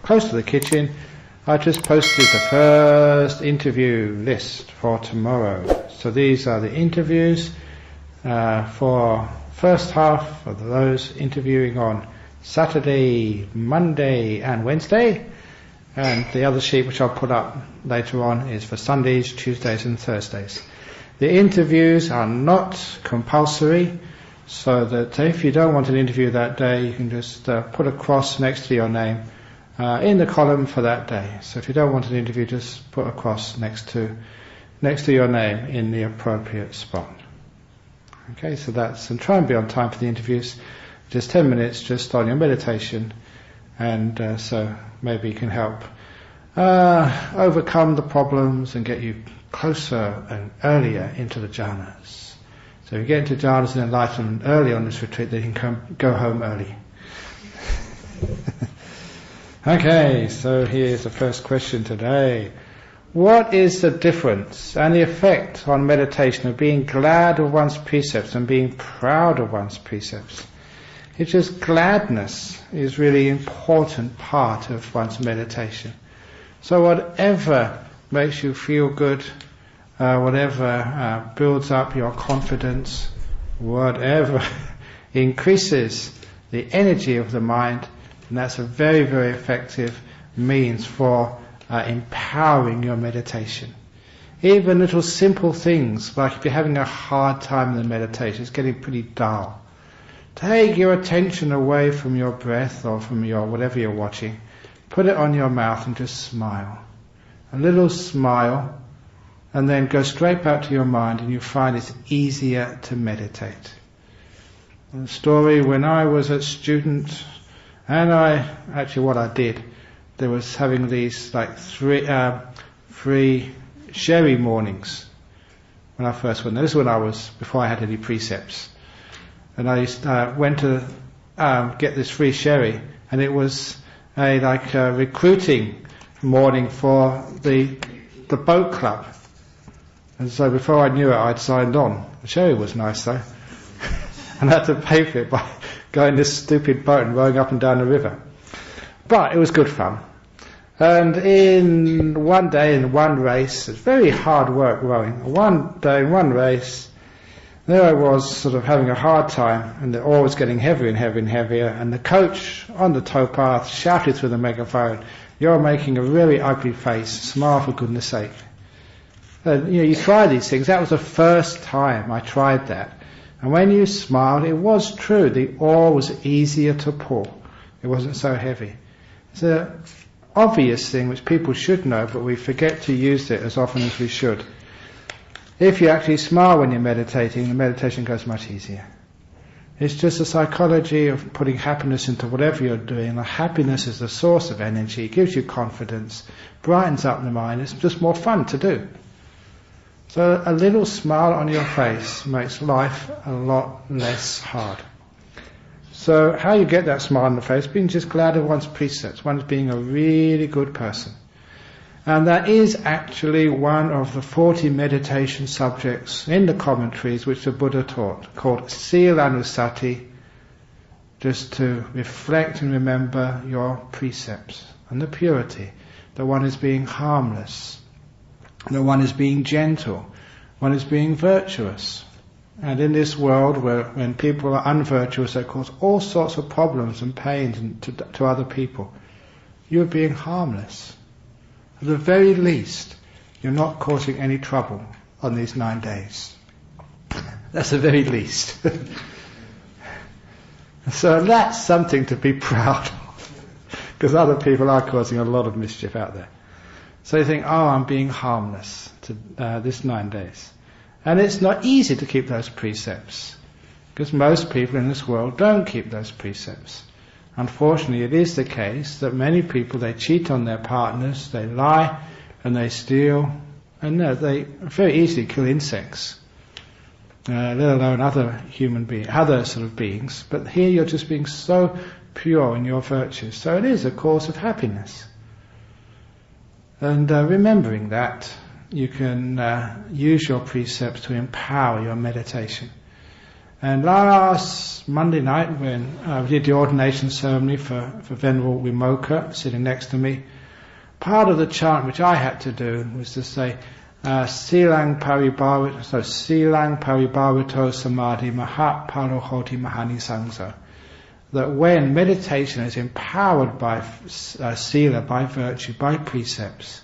close to the kitchen, I just posted the first interview list for tomorrow. So these are the interviews for first half of those interviewing on Saturday, Monday and Wednesday. And the other sheet which I'll put up later on is for Sundays, Tuesdays and Thursdays. The interviews are not compulsory, so that if you don't want an interview that day, you can just put a cross next to your name in the column for that day. So if you don't want an interview, just put a cross next to your name in the appropriate spot. Okay, so that's, and try and be on time for the interviews. Just 10 minutes just on your meditation, and so maybe you can help overcome the problems and get you closer and earlier into the jhanas. So if you get into jhanas and enlightenment early on this retreat, then you can go home early. Okay, so here's the first question today. What is the difference and the effect on meditation of being glad of one's precepts and being proud of one's precepts? It's just gladness is really an important part of one's meditation. So whatever makes you feel good, whatever builds up your confidence, whatever increases the energy of the mind, and that's a very, very effective means for empowering your meditation. Even little simple things, like if you're having a hard time in the meditation, it's getting pretty dull. Take your attention away from your breath or from your whatever you're watching. Put it on your mouth and just smile. A little smile, and then go straight back to your mind, and you find it's easier to meditate. The story, when I was a student, and what I did, there was having these like free sherry mornings when I first went. This is when I was, before I had any precepts. And I went to get this free sherry, and it was a recruiting morning for the boat club. And so before I knew it, I'd signed on. The sherry was nice though. And I had to pay for it by going this stupid boat and rowing up and down the river. But it was good fun. And in one day, in one race, it's very hard work rowing. One day, in one race, there I was sort of having a hard time, and the oar was getting heavier and heavier and heavier, and the coach on the towpath shouted through the megaphone, "You're making a really ugly face, smile for goodness sake." And you try these things. That was the first time I tried that. And when you smiled, it was true, the oar was easier to pull. It wasn't so heavy. It's an obvious thing which people should know, but we forget to use it as often as we should. If you actually smile when you're meditating, the meditation goes much easier. It's just a psychology of putting happiness into whatever you're doing. The happiness is the source of energy, it gives you confidence, brightens up the mind, it's just more fun to do. So a little smile on your face makes life a lot less hard. So how you get that smile on the face? Being just glad of one's precepts, one's being a really good person. And that is actually one of the 40 meditation subjects in the commentaries which the Buddha taught, called Silanusati, just to reflect and remember your precepts and the purity, that one is being harmless, that one is being gentle, one is being virtuous. And in this world when people are unvirtuous, they cause all sorts of problems and pains to other people. You're being harmless. At the very least, you're not causing any trouble on these 9 days. That's the very least. So that's something to be proud of, because other people are causing a lot of mischief out there. So you think, oh, I'm being harmless to this 9 days. And it's not easy to keep those precepts, because most people in this world don't keep those precepts. Unfortunately, it is the case that many people, they cheat on their partners, they lie, and they steal, and they very easily kill insects, let alone other sort of beings. But here you're just being so pure in your virtues. So it is a cause of happiness. And remembering that, you can use your precepts to empower your meditation. And last Monday night, when we did the ordination ceremony for Venerable Wimoka sitting next to me, part of the chant which I had to do was to say, Silang paribhavito samadhi mahat palohoti mahani sangsa. That when meditation is empowered by sila, by virtue, by precepts,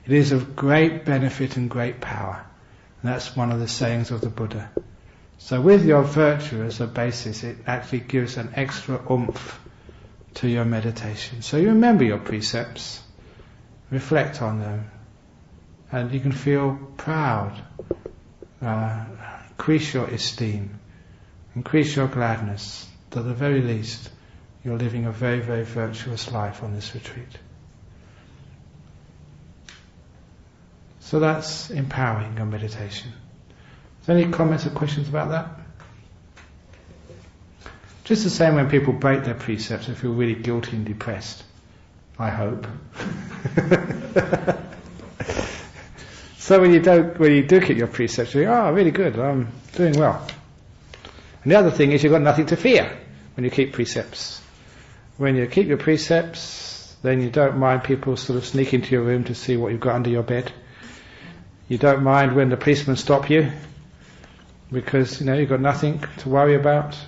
it is of great benefit and great power. And that's one of the sayings of the Buddha. So with your virtue as a basis, it actually gives an extra oomph to your meditation. So you remember your precepts, reflect on them, and you can feel proud, increase your esteem, increase your gladness. At the very least, you're living a very, very virtuous life on this retreat. So that's empowering your meditation. Is there any comments or questions about that? Just the same when people break their precepts, they feel really guilty and depressed. I hope. So when you do keep your precepts, you go, really good, I'm doing well. And the other thing is you've got nothing to fear when you keep precepts. When you keep your precepts, then you don't mind people sort of sneak into your room to see what you've got under your bed. You don't mind when the policemen stop you, because you've got nothing to worry about,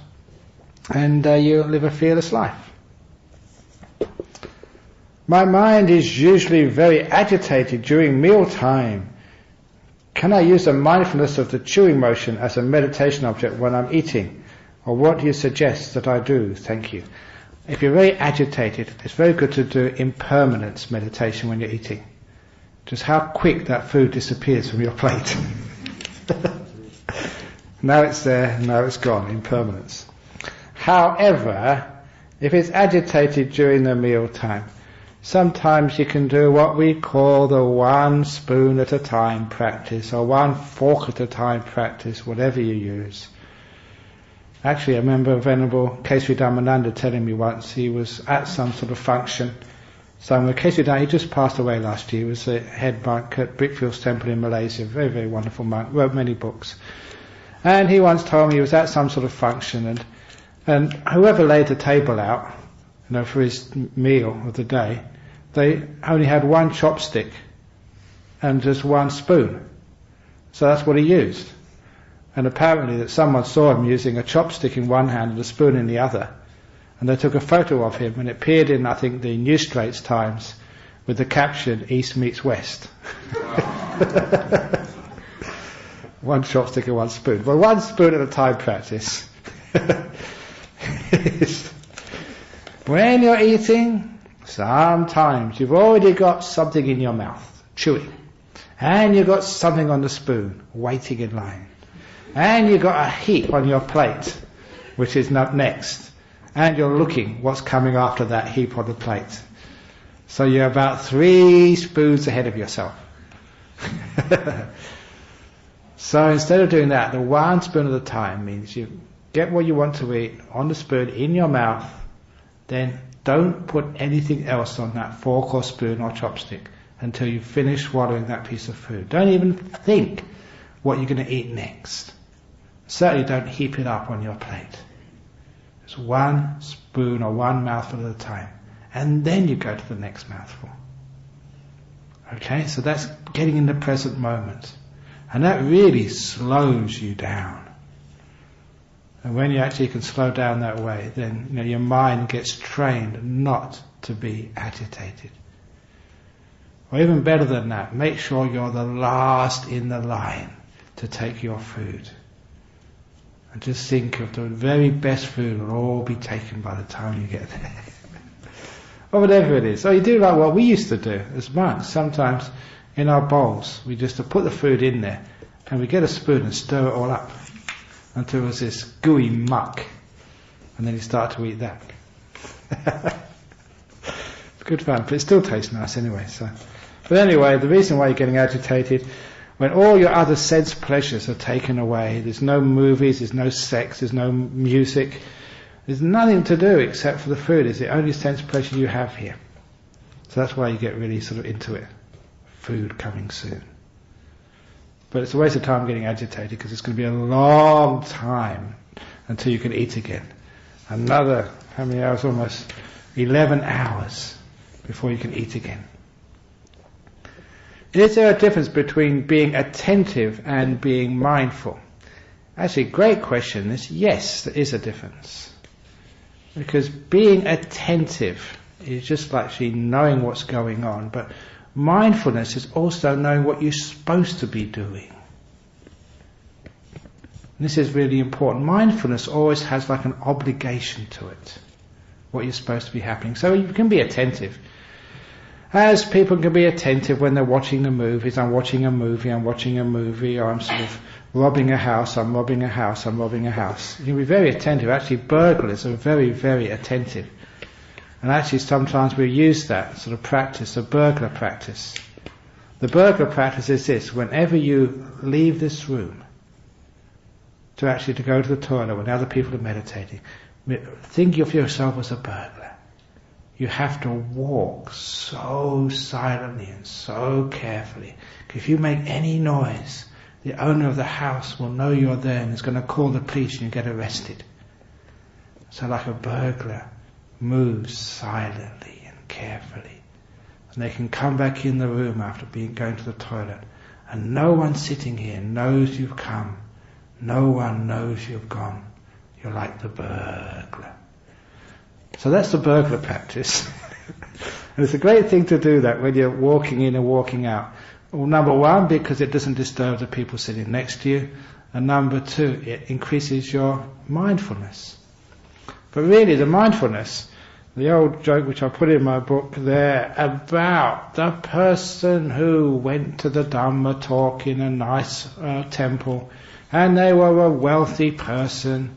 and you live a fearless life. My mind is usually very agitated during mealtime. Can I use the mindfulness of the chewing motion as a meditation object when I'm eating? Or what do you suggest that I do? Thank you. If you're very agitated, it's very good to do impermanence meditation when you're eating. Just how quick that food disappears from your plate. Now it's there, now it's gone, impermanence. However, if it's agitated during the meal time, sometimes you can do what we call the one spoon at a time practice, or one fork at a time practice, whatever you use. Actually, I remember Venerable Kesri Dhammananda telling me once he was at some sort of function somewhere. Kesri Dhammananda, he just passed away last year. He was a head monk at Brickfields Temple in Malaysia, very, very wonderful monk, wrote many books. And he once told me he was at some sort of function, and whoever laid the table out, for his meal of the day, they only had one chopstick and just one spoon. So that's what he used. And apparently that someone saw him using a chopstick in one hand and a spoon in the other. And they took a photo of him, and it appeared in, I think, the New Straits Times with the caption, East meets West. One chopstick and one spoon. Well, one spoon at a time practice. When you're eating, sometimes you've already got something in your mouth, chewing. And you've got something on the spoon, waiting in line. And you've got a heap on your plate, which is up next. And you're looking what's coming after that heap on the plate. So you're about 3 spoons ahead of yourself. So instead of doing that, the one spoon at a time means you get what you want to eat on the spoon in your mouth, then don't put anything else on that fork or spoon or chopstick until you finish swallowing that piece of food. Don't even think what you're going to eat next. Certainly don't heap it up on your plate. It's one spoon or one mouthful at a time. And then you go to the next mouthful. Okay, so that's getting in the present moment. And that really slows you down. And when you actually can slow down that way, then your mind gets trained not to be agitated. Or even better than that, make sure you're the last in the line to take your food. And just think of the very best food will all be taken by the time you get there. Or whatever it is. So you do like what we used to do as monks. Sometimes in our bowls, we just put the food in there and we get a spoon and stir it all up until it was this gooey muck. And then you start to eat that. It's good fun, but it still tastes nice anyway. But anyway, the reason why you're getting agitated, when all your other sense pleasures are taken away, there's no movies, there's no sex, there's no music, there's nothing to do except for the food. It's the only sense pleasure you have here. So that's why you get really sort of into it. Food coming soon. But it's a waste of time getting agitated because it's going to be a long time until you can eat again. Another, how many hours? Almost 11 hours before you can eat again. Is there a difference between being attentive and being mindful? Actually, great question. Yes, there is a difference. Because being attentive is just actually knowing what's going on, but mindfulness is also knowing what you're supposed to be doing. And this is really important. Mindfulness always has like an obligation to it, what you're supposed to be happening. So you can be attentive. As people can be attentive when they're watching the movies. I'm watching a movie, or I'm sort of robbing a house, I'm robbing a house. You can be very attentive. Actually, burglars are very, very attentive. And actually sometimes we use that sort of practice, the burglar practice. The burglar practice is this: whenever you leave this room, to go to the toilet when other people are meditating, think of yourself as a burglar. You have to walk so silently and so carefully. If you make any noise, the owner of the house will know you're there and is going to call the police and you get arrested. So like a burglar moves silently and carefully. And they can come back in the room after going to the toilet. And no one sitting here knows you've come. No one knows you've gone. You're like the burglar. So that's the burglar practice. And it's a great thing to do that when you're walking in and walking out. Well, number one, because it doesn't disturb the people sitting next to you. And number two, it increases your mindfulness. But really, the mindfulness, the old joke which I put in my book there about the person who went to the Dhamma talk in a nice temple, and they were a wealthy person,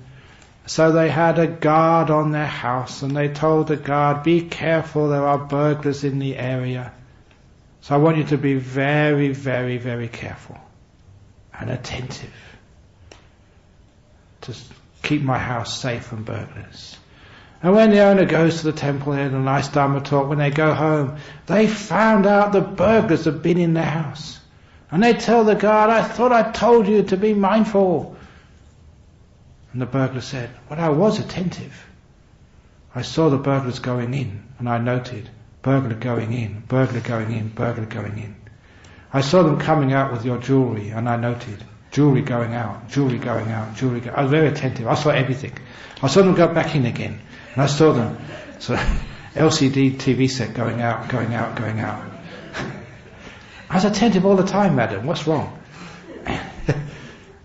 so they had a guard on their house, and they told the guard, be careful, there are burglars in the area. So I want you to be very, very, very careful and attentive to keep my house safe from burglars. And when the owner goes to the temple in a nice Dhamma talk, when they go home, they found out the burglars have been in their house. And they tell the guard, I thought I told you to be mindful. And the burglar said, well, I was attentive. I saw the burglars going in, and I noted, burglar going in, burglar going in, burglar going in. I saw them coming out with your jewellery, and I noted, jewellery going out, jewellery going out, jewellery going out. I was very attentive. I saw everything. I saw them go back in again. And I saw them, so LCD TV set going out, going out, going out. I was attentive all the time, madam. What's wrong?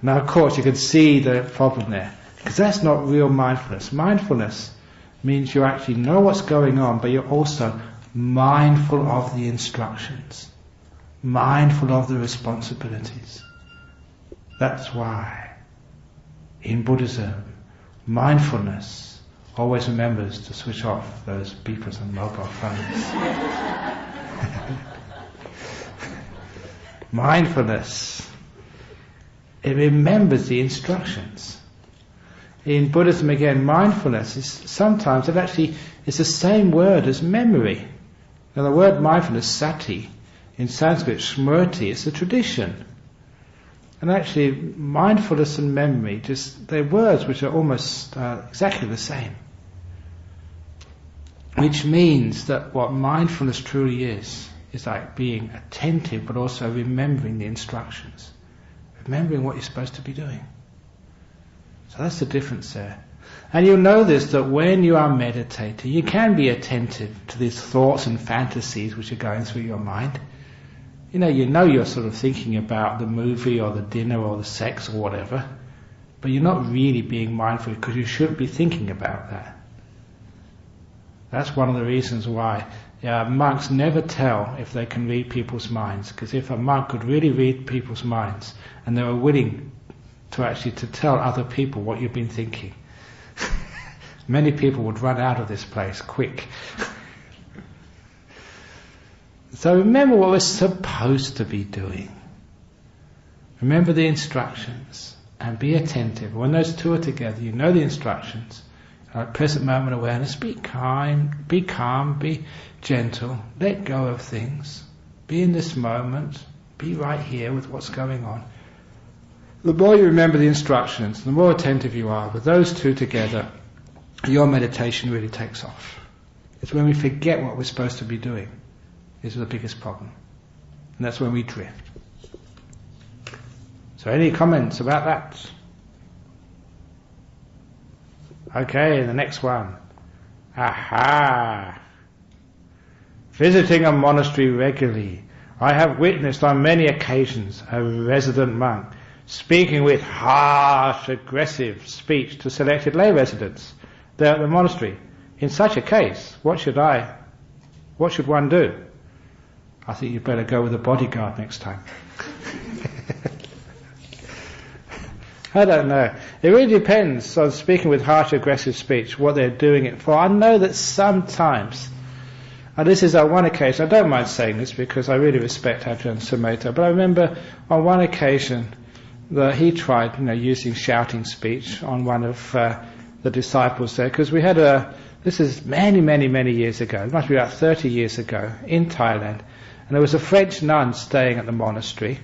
Now, of course, you can see the problem there. Because that's not real mindfulness. Mindfulness means you actually know what's going on, but you're also mindful of the instructions. Mindful of the responsibilities. That's why, in Buddhism, mindfulness always remembers to switch off those beepers and mobile phones. Mindfulness, it remembers the instructions. In Buddhism again, mindfulness is sometimes, it actually is the same word as memory. Now the word mindfulness, sati, in Sanskrit, smrti, it's a tradition. And actually, mindfulness and memory, they're words which are almost exactly the same. Which means that what mindfulness truly is like being attentive but also remembering the instructions. Remembering what you're supposed to be doing. So that's the difference there. And you'll know this, that when you are meditating, you can be attentive to these thoughts and fantasies which are going through your mind. You know you're sort of thinking about the movie or the dinner or the sex or whatever, but you're not really being mindful because you shouldn't be thinking about that. That's one of the reasons why monks never tell if they can read people's minds, because if a monk could really read people's minds and they were willing to tell other people what you've been thinking, many people would run out of this place quick. So remember what we're supposed to be doing. Remember the instructions and be attentive. When those two are together, you know the instructions. Present moment awareness, be calm, be gentle, let go of things, be in this moment, be right here with what's going on. the more you remember the instructions, the more attentive you are, with those two together, your meditation really takes off. It's when we forget what we're supposed to be doing is the biggest problem. And that's when we drift. So any comments about that? Okay, the next one. Aha! Visiting a monastery regularly, I have witnessed on many occasions a resident monk speaking with harsh, aggressive speech to selected lay residents there at the monastery. In such a case, what should one do? I think you'd better go with a bodyguard next time. I don't know. It really depends on speaking with harsh, aggressive speech, what they're doing it for. I know that sometimes, and this is on one occasion, I don't mind saying this because I really respect Ajahn Sumedho, but I remember on one occasion that he tried, using shouting speech on one of the disciples there, because we had this is many, many, many years ago, it must be about 30 years ago, in Thailand, and there was a French nun staying at the monastery,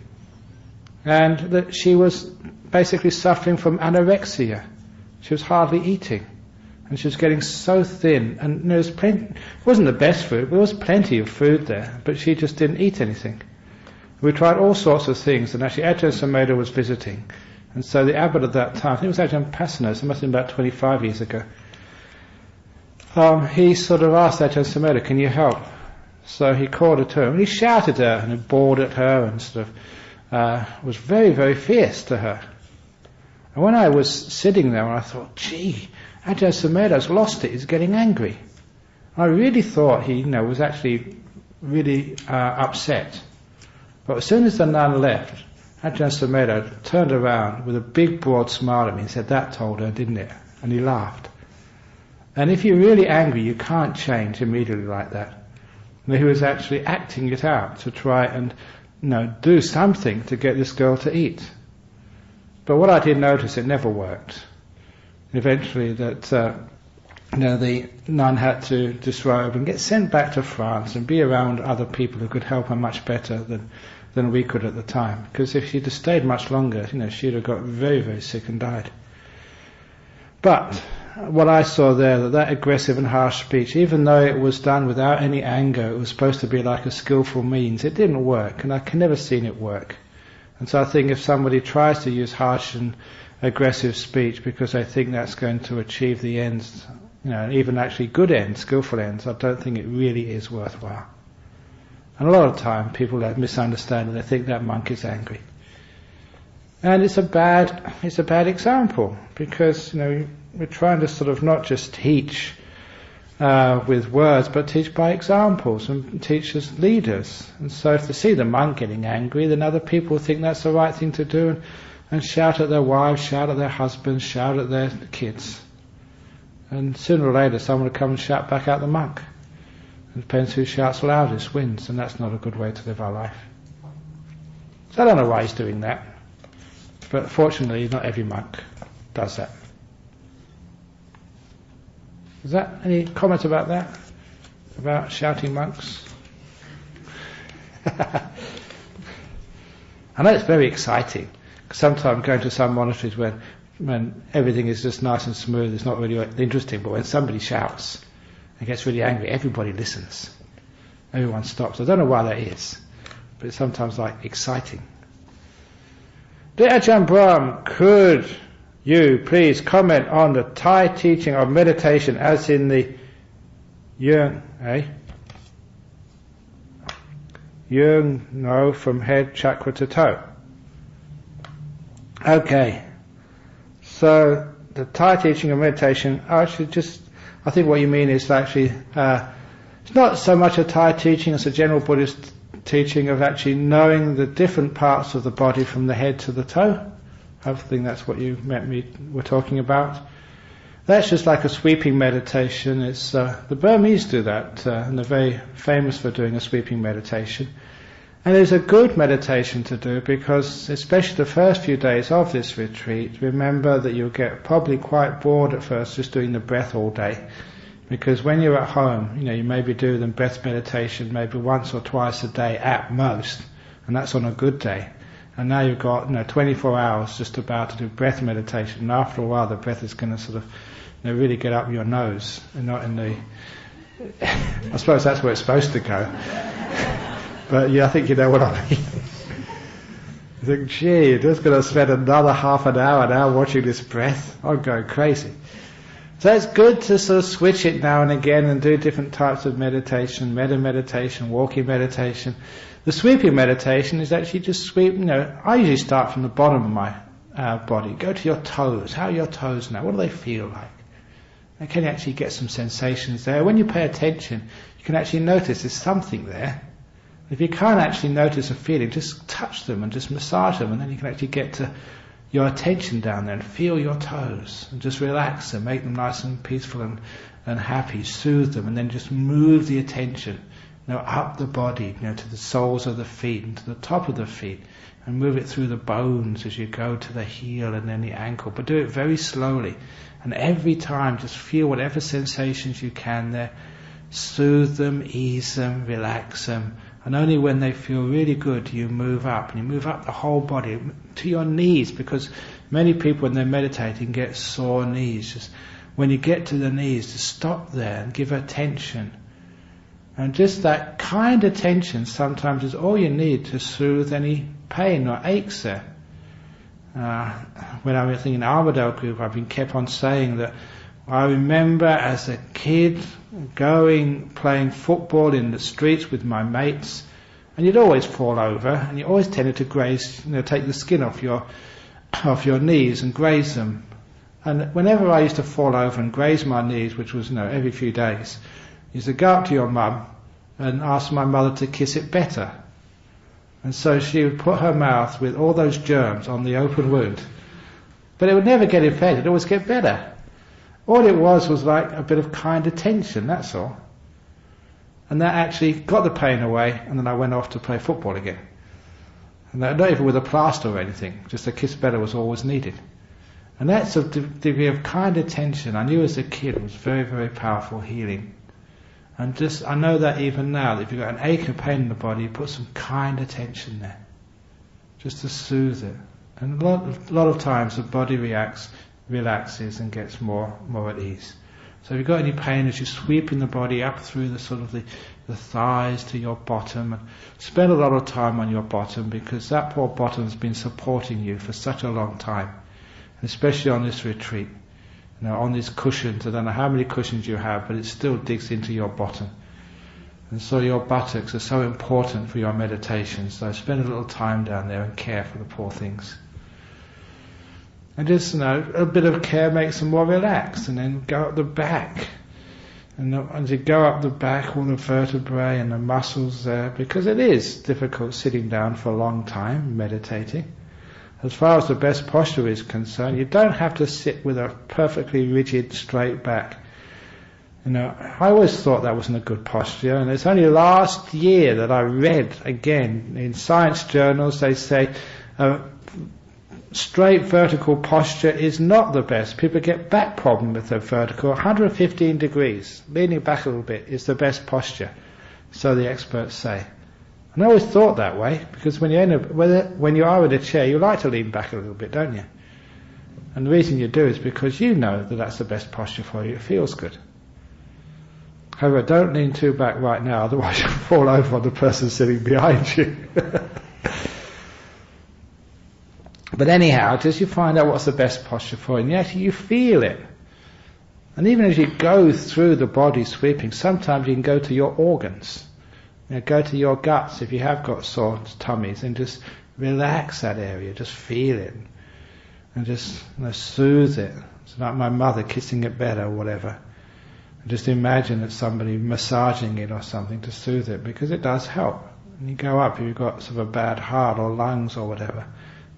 and that she was basically suffering from anorexia. She was hardly eating, and she was getting so thin, and there was it wasn't the best food, but there was plenty of food there, but she just didn't eat anything. We tried all sorts of things, and actually Ajahn Sumedho was visiting, and so the abbot at that time, I think it was Ajahn Pasanos, it must have been about 25 years ago, he sort of asked Ajahn Sumedho, can you help? So he called her to him, and he shouted at her, and he bawled at her, and sort of was very, very fierce to her. And when I was sitting there, I thought, gee, Ajahn Sumedho's lost it, he's getting angry. I really thought he was actually really upset. But as soon as the nun left, Ajahn Sumedho turned around with a big broad smile at me and said, that told her, didn't it? And he laughed. And if you're really angry, you can't change immediately like that. And he was actually acting it out to try and do something to get this girl to eat. But what I did notice, it never worked. Eventually that the nun had to disrobe and get sent back to France and be around other people who could help her much better than we could at the time. Because if she'd have stayed much longer, she'd have got very, very sick and died. But what I saw there, that aggressive and harsh speech, even though it was done without any anger, it was supposed to be like a skillful means, it didn't work, and I can never seen it work. And so I think if somebody tries to use harsh and aggressive speech because they think that's going to achieve the ends, even actually good ends, skillful ends, I don't think it really is worthwhile. And a lot of time people misunderstand and they think that monk is angry. And it's a bad example, because we're trying to sort of not just teach with words, but teach by examples and teach as leaders. And so if they see the monk getting angry, then other people think that's the right thing to do and shout at their wives, shout at their husbands, shout at their kids. And sooner or later someone will come and shout back at the monk. It depends who shouts loudest wins, and that's not a good way to live our life. So I don't know why he's doing that, but fortunately not every monk does that. Is that any comment about that? About shouting monks? I know it's very exciting. Sometimes going to some monasteries when everything is just nice and smooth, it's not really interesting, but when somebody shouts and gets really angry, everybody listens. Everyone stops. I don't know why that is, but it's sometimes exciting. Dear Ajahn Brahm, could you please comment on the Thai teaching of meditation as in the Yung no from head chakra to toe? Okay, so the Thai teaching of meditation, I think what you mean is actually, it's not so much a Thai teaching as a general Buddhist teaching of actually knowing the different parts of the body from the head to the toe. I think that's what you were talking about. That's just like a sweeping meditation. It's the Burmese do that, and they're very famous for doing a sweeping meditation. And it's a good meditation to do because, especially the first few days of this retreat, remember that you'll get probably quite bored at first just doing the breath all day. Because when you're at home, you maybe do the breath meditation maybe once or twice a day at most, and that's on a good day. And now you've got 24 hours just about to do breath meditation. And after a while, the breath is going to sort of really get up your nose, and not in the. I suppose that's where it's supposed to go. But yeah, I think you know what I mean. You think, gee, you're just going to spend another half an hour now watching this breath. I'm going crazy. So it's good to sort of switch it now and again and do different types of meditation, meditation, walking meditation. The sweeping meditation is actually just sweep, I usually start from the bottom of my body. Go to your toes. How are your toes now? What do they feel like? And can you actually get some sensations there? When you pay attention, you can actually notice there's something there. If you can't actually notice a feeling, just touch them and just massage them, and then you can actually get to your attention down there and feel your toes and just relax them, make them nice and peaceful and happy, soothe them, and then just move the attention up the body, to the soles of the feet and to the top of the feet, and move it through the bones as you go to the heel and then the ankle, but do it very slowly. And every time just feel whatever sensations you can there, soothe them, ease them, relax them, and only when they feel really good do you move up, and you move up the whole body to your knees, because many people when they're meditating get sore knees. Just when you get to the knees, just stop there and give attention. And just that kind attention sometimes is all you need to soothe any pain or aches there. When I was in Armadale group, I've been kept on saying that I remember as a kid playing football in the streets with my mates, and you'd always fall over, and you always tended to graze, take the skin off your knees and graze them. And whenever I used to fall over and graze my knees, which was every few days, you used to go up to your mum and ask my mother to kiss it better. And so she would put her mouth with all those germs on the open wound. But it would never get infected, it would always get better. All it was like a bit of kind attention, that's all. And that actually got the pain away, and then I went off to play football again. And not even with a plaster or anything, just a kiss better was always needed. And that's a degree of kind attention I knew as a kid was very, very powerful healing. And I know that even now, that if you've got an ache or pain in the body, you put some kind attention there, just to soothe it. And a lot of times the body relaxes and gets more at ease. So if you've got any pain, as you're sweeping the body up through the sort of the thighs to your bottom, and spend a lot of time on your bottom, because that poor bottom's been supporting you for such a long time, and especially on this retreat. On these cushions, I don't know how many cushions you have, but it still digs into your bottom. And so your buttocks are so important for your meditation, so spend a little time down there and care for the poor things. And just, a bit of care makes them more relaxed, and then go up the back. And as you go up the back, all the vertebrae and the muscles there, because it is difficult sitting down for a long time, meditating. As far as the best posture is concerned, you don't have to sit with a perfectly rigid, straight back. I always thought that wasn't a good posture, and it's only last year that I read again in science journals, they say straight vertical posture is not the best. People get back problem with their vertical. 115 degrees, leaning back a little bit, is the best posture, so the experts say. And I always thought that way, because when you are in a chair, you like to lean back a little bit, don't you? And the reason you do is because you know that that's the best posture for you. It feels good. However, don't lean too back right now, otherwise you'll fall over on the person sitting behind you. But anyhow, just you find out what's the best posture for you, and actually you feel it. And even as you go through the body sweeping, sometimes you can go to your organs. Go to your guts if you have got sore tummies, and just relax that area, just feel it, and just soothe it. It's like my mother kissing it better or whatever. And just imagine that somebody massaging it or something to soothe it, because it does help. And you go up if you've got sort of a bad heart or lungs or whatever.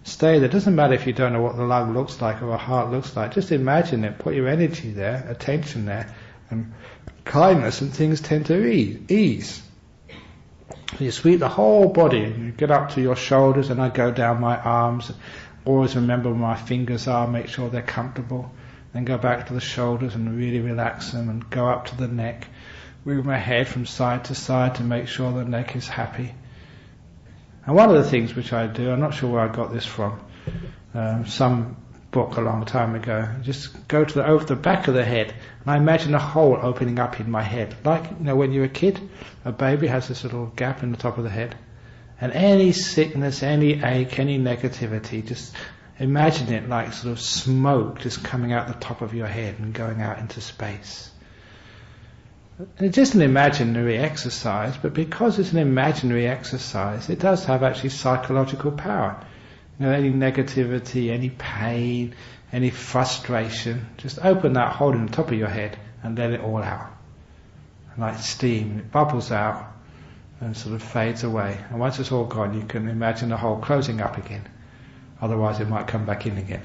Stay there. It doesn't matter if you don't know what the lung looks like or a heart looks like. Just imagine it, put your energy there, attention there, and kindness, and things tend to ease. You sweep the whole body, and you get up to your shoulders, and I go down my arms. Always remember where my fingers are, make sure they're comfortable. Then go back to the shoulders and really relax them, and go up to the neck. Move my head from side to side to make sure the neck is happy. And one of the things which I do, I'm not sure where I got this from, some book a long time ago, just go to over the back of the head, and I imagine a hole opening up in my head. Like, when you're a kid, a baby has this little gap in the top of the head. And any sickness, any ache, any negativity, just imagine it like sort of smoke just coming out the top of your head and going out into space. And it's just an imaginary exercise, but because it's an imaginary exercise, it does have actually psychological power. Any negativity, any pain, any frustration, just open that hole in the top of your head and let it all out. And like steam, it bubbles out and sort of fades away. And once it's all gone, you can imagine the hole closing up again. Otherwise it might come back in again.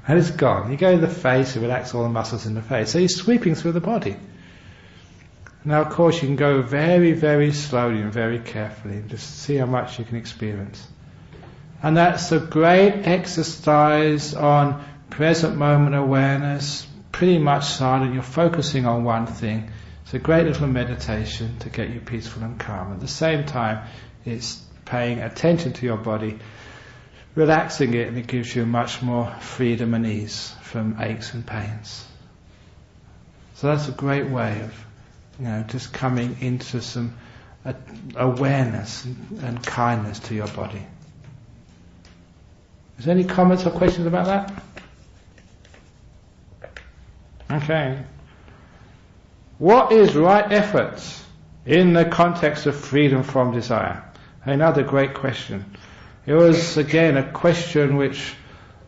And it's gone. You go to the face, you relax all the muscles in the face. So you're sweeping through the body. Now of course you can go very, very slowly and very carefully and just see how much you can experience. And that's a great exercise on present moment awareness, pretty much silent. You're focusing on one thing. It's a great little meditation to get you peaceful and calm. At the same time, it's paying attention to your body, relaxing it, and it gives you much more freedom and ease from aches and pains. So that's a great way of, just coming into some awareness and kindness to your body. Is there any comments or questions about that? Okay. What is right effort in the context of freedom from desire? Another great question. It was again a question which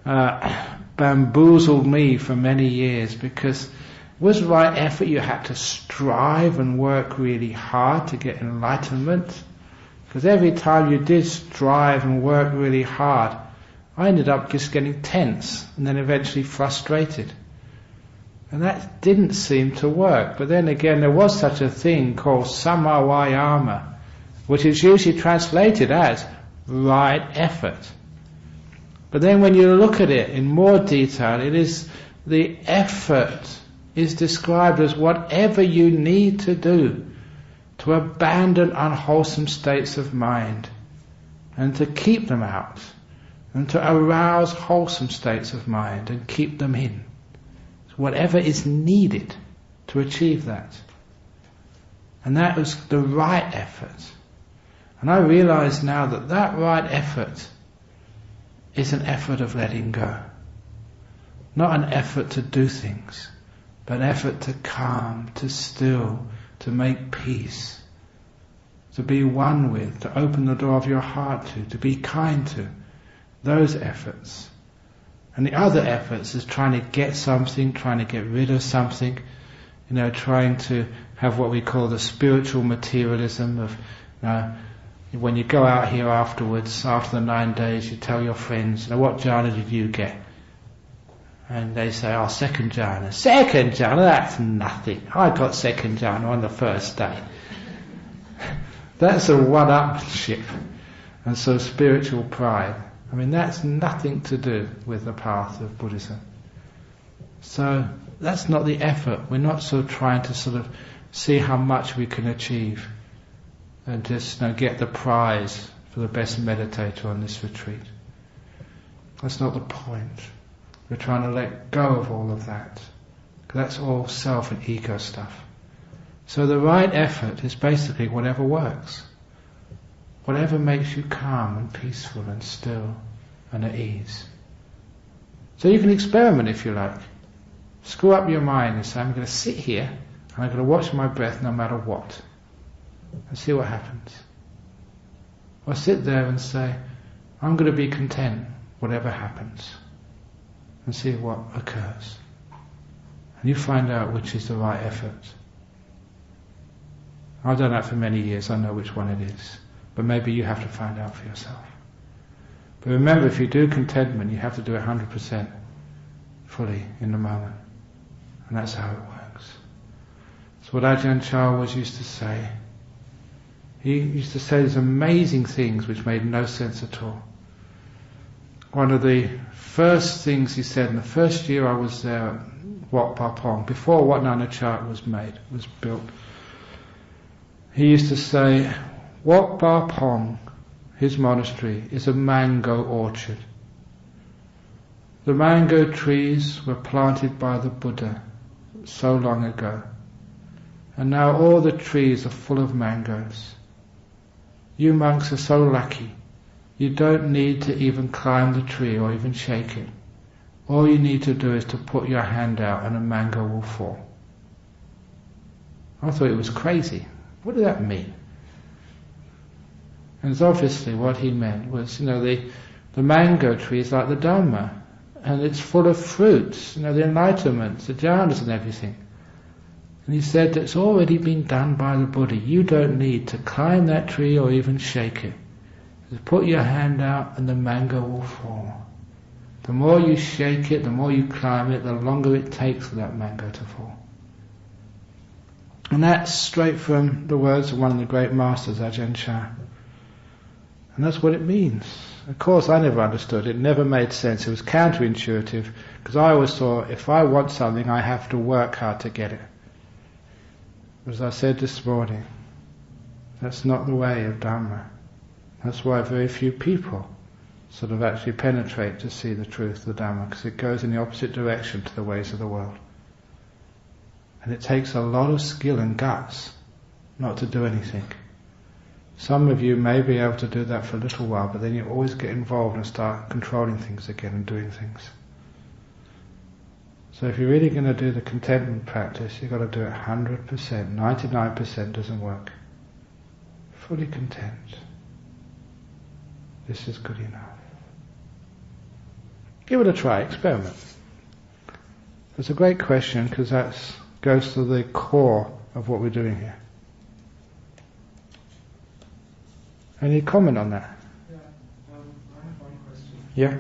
bamboozled me for many years, because was right effort you had to strive and work really hard to get enlightenment? Because every time you did strive and work really hard, I ended up just getting tense and then eventually frustrated. And that didn't seem to work. But then again, there was such a thing called samma vayama, which is usually translated as right effort. But then when you look at it in more detail, it is the effort is described as whatever you need to do to abandon unwholesome states of mind and to keep them out, and to arouse wholesome states of mind and keep them in. So whatever is needed to achieve that. And that was the right effort. And I realize now that that right effort is an effort of letting go. Not an effort to do things, but an effort to calm, to still, to make peace, to be one with, to open the door of your heart to be kind to. Those efforts. And the other efforts is trying to get something, trying to get rid of something, trying to have what we call the spiritual materialism of, when you go out here afterwards, after the 9 days, you tell your friends, what jhana did you get? And they say, second jhana. Second jhana, that's nothing. I got second jhana on the first day. That's a one-upmanship. And so spiritual pride. That's nothing to do with the path of Buddhism. So that's not the effort. We're not trying to sort of see how much we can achieve and just get the prize for the best meditator on this retreat. That's not the point. We're trying to let go of all of that. That's all self and ego stuff. So the right effort is basically whatever works. Whatever makes you calm and peaceful and still and at ease. So you can experiment if you like. Screw up your mind and say, I'm going to sit here and I'm going to watch my breath no matter what. And see what happens. Or sit there and say, I'm going to be content whatever happens. And see what occurs. And you find out which is the right effort. I've done that for many years, I know which one it is. But maybe you have to find out for yourself. But remember, if you do contentment, you have to do it 100% fully in the moment. And that's how it works. It's what Ajahn Chah always used to say. He used to say these amazing things which made no sense at all. One of the first things he said, in the first year I was there at Wat Pa Pong, before Wat Nana Chart was built, he used to say, Wat Pa Pong his monastery, is a mango orchard. The mango trees were planted by the Buddha so long ago, and now all the trees are full of mangoes. You monks are so lucky. You don't need to even climb the tree or even shake it. All you need to do is to put your hand out and a mango will fall. I thought it was crazy. What did that mean? And obviously what he meant was, the mango tree is like the Dhamma, and it's full of fruits, the enlightenments, the jhanas and everything. And he said that it's already been done by the Buddha. You don't need to climb that tree or even shake it. Just put your hand out and the mango will fall. The more you shake it, the more you climb it, the longer it takes for that mango to fall. And that's straight from the words of one of the great masters, Ajahn Chah. And that's what it means. Of course, I never understood it. It never made sense. It was counterintuitive, because I always thought if I want something, I have to work hard to get it. As I said this morning, that's not the way of Dhamma. That's why very few people sort of actually penetrate to see the truth of the Dhamma, because it goes in the opposite direction to the ways of the world. And it takes a lot of skill and guts not to do anything. Some of you may be able to do that for a little while, but then you always get involved and start controlling things again and doing things. So if you're really going to do the contentment practice, you've got to do it 100%. 99% doesn't work. Fully content. This is good enough. Give it a try, experiment. It's a great question, because that goes to the core of what we're doing here. Any comment on that? Yeah, I have one question. Yeah.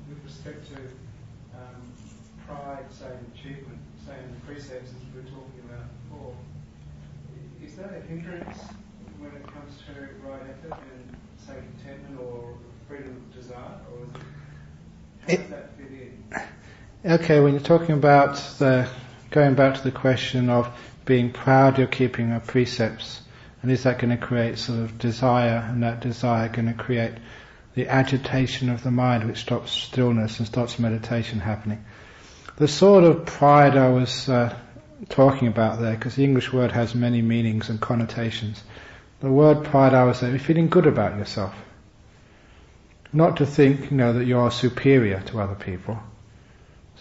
With respect to pride, say, and achievement, say, in the precepts as we were talking about before, is that a hindrance when it comes to right effort and, say, contentment or freedom of desire, or is how does that fit in? Okay, when you're talking about going back to the question of being proud you're keeping our precepts, and is that going to create sort of desire, and that desire going to create the agitation of the mind which stops stillness and stops meditation happening? The sort of pride I was talking about there, because the English word has many meanings and connotations. The word pride, I was saying, feeling good about yourself. Not to think, that you are superior to other people.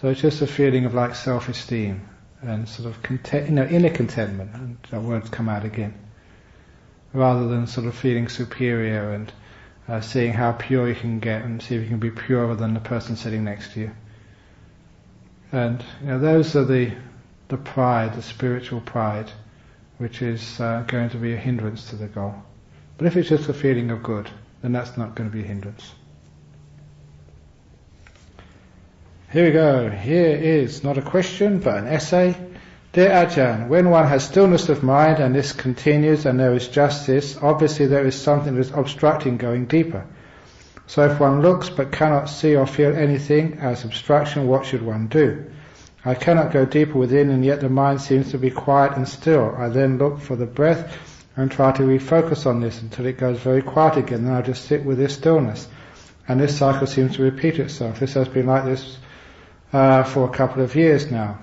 So it's just a feeling of like self-esteem and sort of inner contentment, and that word's come out again. Rather than sort of feeling superior and seeing how pure you can get and see if you can be purer than the person sitting next to you. And those are the pride, the spiritual pride, which is going to be a hindrance to the goal. But if it's just a feeling of good, then that's not going to be a hindrance. Here we go. Here is not a question but an essay. Dear Ajahn, when one has stillness of mind and this continues and there is justice, obviously there is something that is obstructing going deeper. So if one looks but cannot see or feel anything as obstruction, what should one do? I cannot go deeper within, and yet the mind seems to be quiet and still. I then look for the breath and try to refocus on this until it goes very quiet again, then I just sit with this stillness. And this cycle seems to repeat itself. This has been like this for a couple of years now.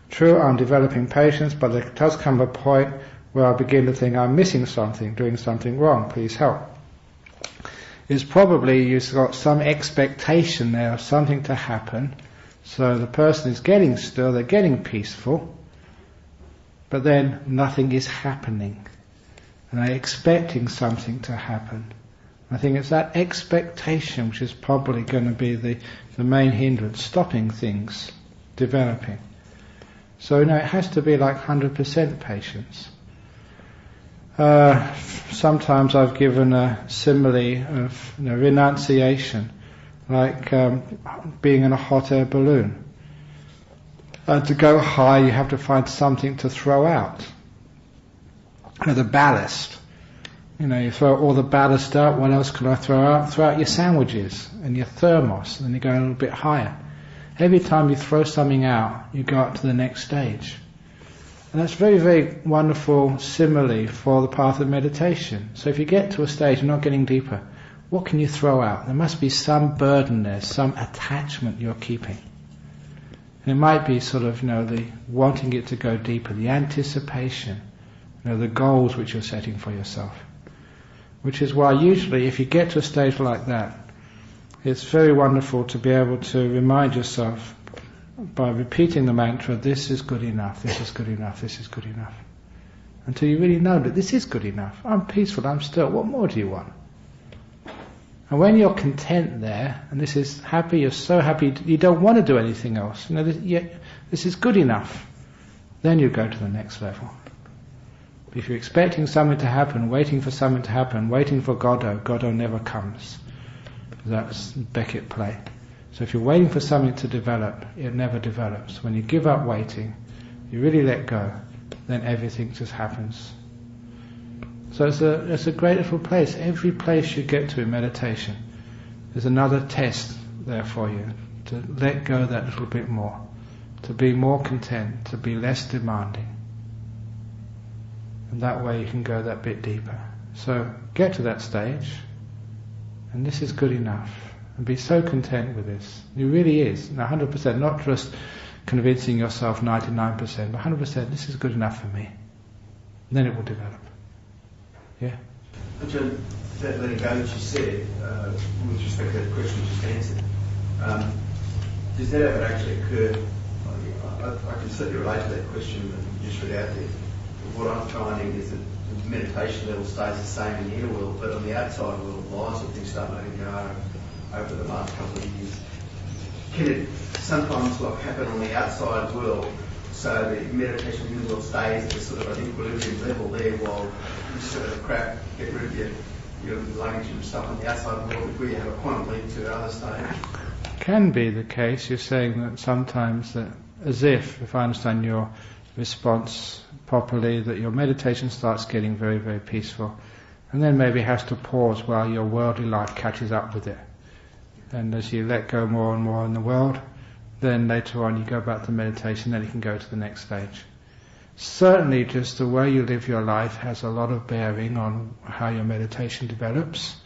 True, I'm developing patience, but there does come a point where I begin to think I'm missing something, doing something wrong. Please help. It's probably you've got some expectation there of something to happen. So the person is getting still, they're getting peaceful, but then nothing is happening. And they're expecting something to happen. I think it's that expectation which is probably going to be the main hindrance, stopping things developing. So it has to be like 100% patience. Sometimes I've given a simile of renunciation, like being in a hot air balloon. To go high, you have to find something to throw out. The ballast. You throw all the ballast out. What else can I throw out? Throw out your sandwiches and your thermos, and then you go a little bit higher. Every time you throw something out, you go up to the next stage. And that's very, very wonderful simile for the path of meditation. So if you get to a stage, you're not getting deeper. What can you throw out? There must be some burden there, some attachment you're keeping. And it might be sort of, the wanting it to go deeper, the anticipation, the goals which you're setting for yourself. Which is why usually if you get to a stage like that, it's very wonderful to be able to remind yourself by repeating the mantra, this is good enough, this is good enough, this is good enough. Until you really know that this is good enough. I'm peaceful, I'm still, what more do you want? And when you're content there, and this is happy, you're so happy, you don't want to do anything else. This is good enough. Then you go to the next level. If you're expecting something to happen, waiting for something to happen, waiting for Godot never comes. That's Beckett play. So if you're waiting for something to develop, it never develops. When you give up waiting, you really let go, then everything just happens. So it's a great little place. Every place you get to in meditation, there's another test there for you, to let go that little bit more, to be more content, to be less demanding. And that way you can go that bit deeper. So get to that stage, and this is good enough. And be so content with this. It really is. 100%, not just convincing yourself 99%, but 100%, this is good enough for me. And then it will develop. Yeah? John, that letting go that you said, with respect to that question you just answered, does that ever actually occur? I can certainly relate to that question that you just read out there. But what I'm finding is that the meditation level stays the same in the inner world, but on the outside world, lines of things start letting go over the last couple of years. Can it sometimes happen on the outside world, so the meditation in the world stays at a sort of an equilibrium level there while you sort of get rid of your luggage and stuff on the outside world before you have a quantum leap to another stage? Can be the case. You're saying that sometimes, that as if I understand your response properly, that your meditation starts getting very, very peaceful, and then maybe has to pause while your worldly life catches up with it. And as you let go more and more in the world, then later on you go back to meditation, then you can go to the next stage. Certainly just the way you live your life has a lot of bearing on how your meditation develops,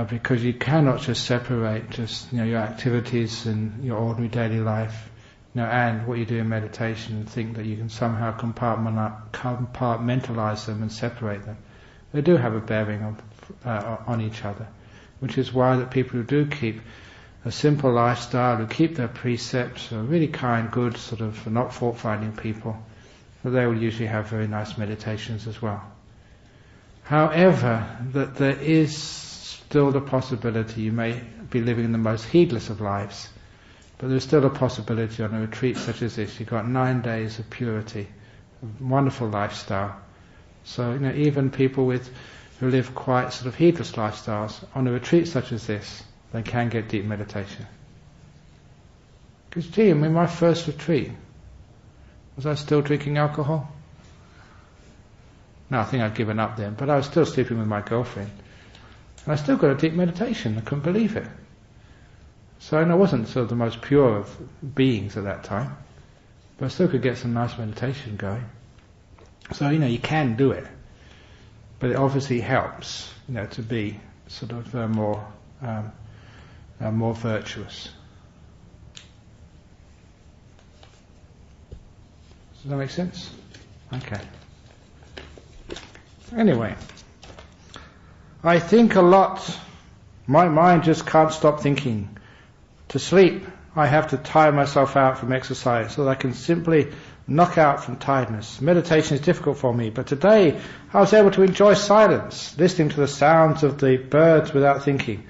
because you cannot just separate your activities and your ordinary daily life and what you do in meditation and think that you can somehow compartmentalize them and separate them. They do have a bearing on each other, which is why that people who do keep a simple lifestyle, who keep their precepts, are really kind, good, sort of not fault-finding people, that they will usually have very nice meditations as well. However, that there is still the possibility you may be living in the most heedless of lives, but there's still a possibility on a retreat such as this. You've got 9 days of purity, a wonderful lifestyle. So even people who live quite sort of heedless lifestyles, on a retreat such as this, they can get deep meditation. Because my first retreat, was I still drinking alcohol? No, I think I'd given up then, but I was still sleeping with my girlfriend. And I still got a deep meditation, I couldn't believe it. So I wasn't sort of the most pure of beings at that time, but I still could get some nice meditation going. So, you can do it. But it obviously helps, to be sort of more virtuous. Does that make sense? Okay. Anyway, I think a lot. My mind just can't stop thinking. To sleep, I have to tire myself out from exercise so that I can simply knock out from tiredness. Meditation is difficult for me, but today I was able to enjoy silence, listening to the sounds of the birds without thinking.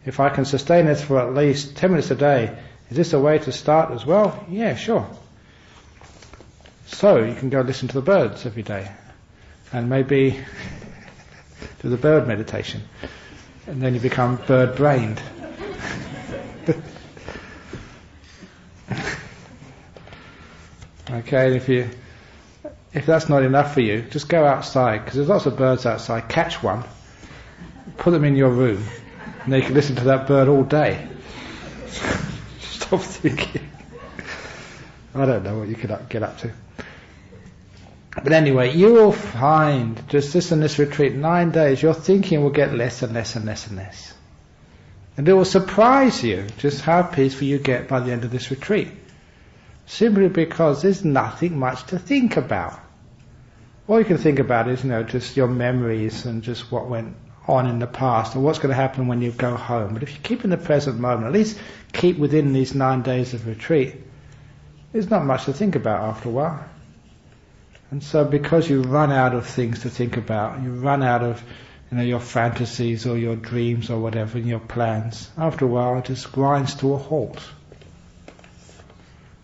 If I can sustain this for at least 10 minutes a day, is this a way to start as well? Yeah, sure. So you can go listen to the birds every day, and maybe do the bird meditation, and then you become bird-brained. Okay, if that's not enough for you, just go outside, because there's lots of birds outside. Catch one, put them in your room, and then you can listen to that bird all day. Stop thinking. I don't know what you could get up to. But anyway, you will find, just in this retreat, 9 days, your thinking will get less and less and less and less. And it will surprise you just how peaceful you get by the end of this retreat. Simply because there's nothing much to think about. All you can think about is, just your memories and just what went on in the past, or what's going to happen when you go home. But if you keep in the present moment, at least keep within these 9 days of retreat, there's not much to think about after a while. And so because you run out of things to think about, you run out of your fantasies or your dreams or whatever, and your plans, after a while it just grinds to a halt.